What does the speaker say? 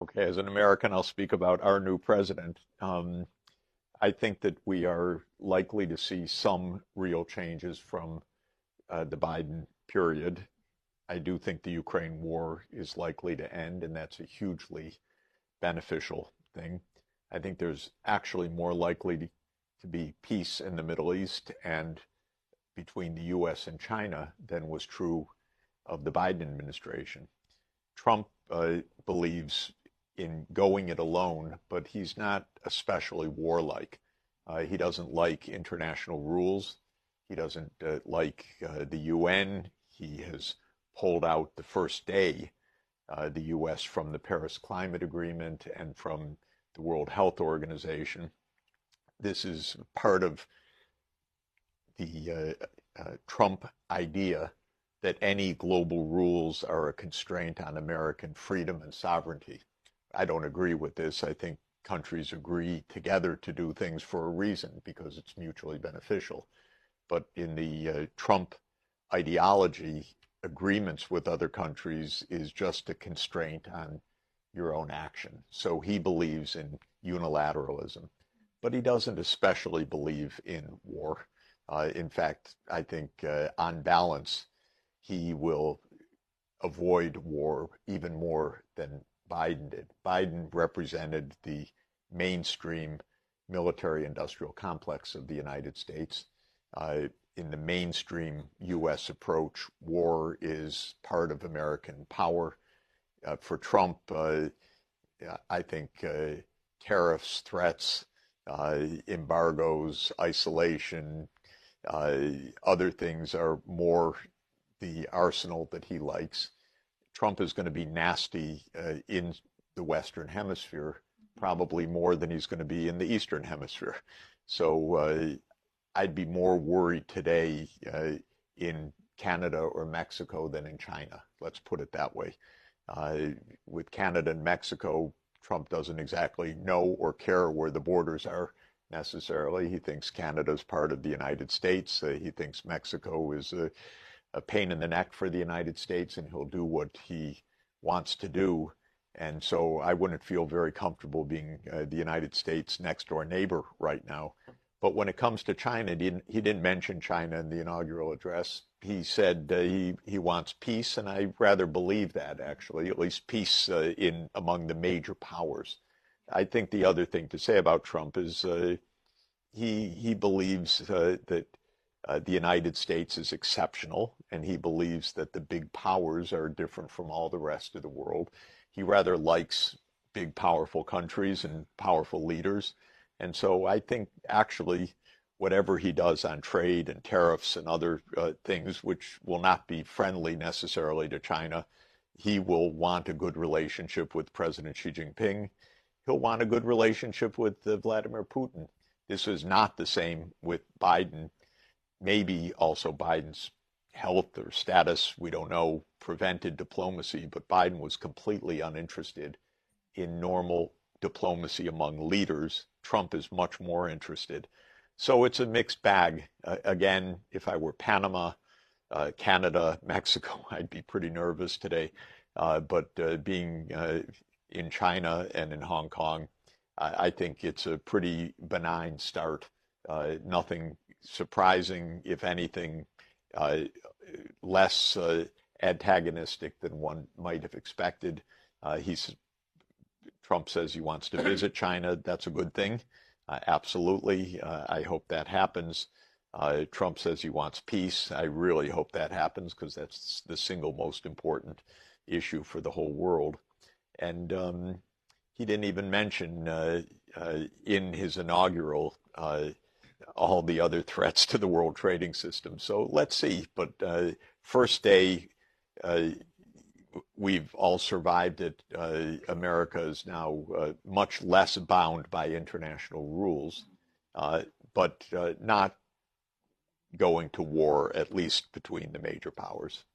Okay, as an American, I'll speak about our new president. I think that we are likely to see some real changes from the Biden period. I do think the Ukraine war is likely to end, and that's a hugely beneficial thing. I think there's actually more likely to be peace in the Middle East and between the US and China than was true of the Biden administration. Trump believes in going it alone, but he's not especially warlike. He doesn't like international rules. He doesn't like the UN. He has pulled out the first day the US from the Paris Climate Agreement and from the World Health Organization. This is part of the Trump idea that any global rules are a constraint on American freedom and sovereignty. I don't agree with this. I think countries agree together to do things for a reason because it's mutually beneficial. But in the Trump ideology, agreements with other countries is just a constraint on your own action. So he believes in unilateralism, but he doesn't especially believe in war. In fact, I think on balance, he will avoid war even more than Biden did. Biden represented the mainstream military industrial complex of the United States. In the mainstream U.S. approach, war is part of American power. For Trump, I think tariffs, threats, embargoes, isolation, other things are more the arsenal that he likes. Trump is going to be nasty in the Western Hemisphere, probably more than he's going to be in the Eastern Hemisphere. So I'd be more worried today in Canada or Mexico than in China. Let's put it that way. With Canada and Mexico, Trump doesn't exactly know or care where the borders are necessarily. He thinks Canada is part of the United States. He thinks Mexico is a pain in the neck for the United States, and he'll do what he wants to do. And so I wouldn't feel very comfortable being the United States' next door neighbor right now. But when it comes to China, he didn't mention China in the inaugural address. He said he wants peace, and I rather believe that, actually, at least peace in among the major powers. I think the other thing to say about Trump is he believes that the United States is exceptional, and he believes that the big powers are different from all the rest of the world. He rather likes big, powerful countries and powerful leaders. And so I think actually whatever he does on trade and tariffs and other things, which will not be friendly necessarily to China, he will want a good relationship with President Xi Jinping. He'll want a good relationship with Vladimir Putin. This is not the same with Biden. Maybe also Biden's health or status, we don't know, prevented diplomacy, but Biden was completely uninterested in normal diplomacy among leaders. Trump is much more interested. So it's a mixed bag. Again, if I were Panama, Canada, Mexico, I'd be pretty nervous today. But being in China and in Hong Kong, I think it's a pretty benign start. Nothing surprising, if anything, less antagonistic than one might have expected. Trump says he wants to visit China. That's a good thing. Absolutely. I hope that happens. Trump says he wants peace. I really hope that happens because that's the single most important issue for the whole world. And he didn't even mention in his inaugural all the other threats to the world trading system. So let's see. But first day, we've all survived it. America is now much less bound by international rules, but not going to war, at least between the major powers.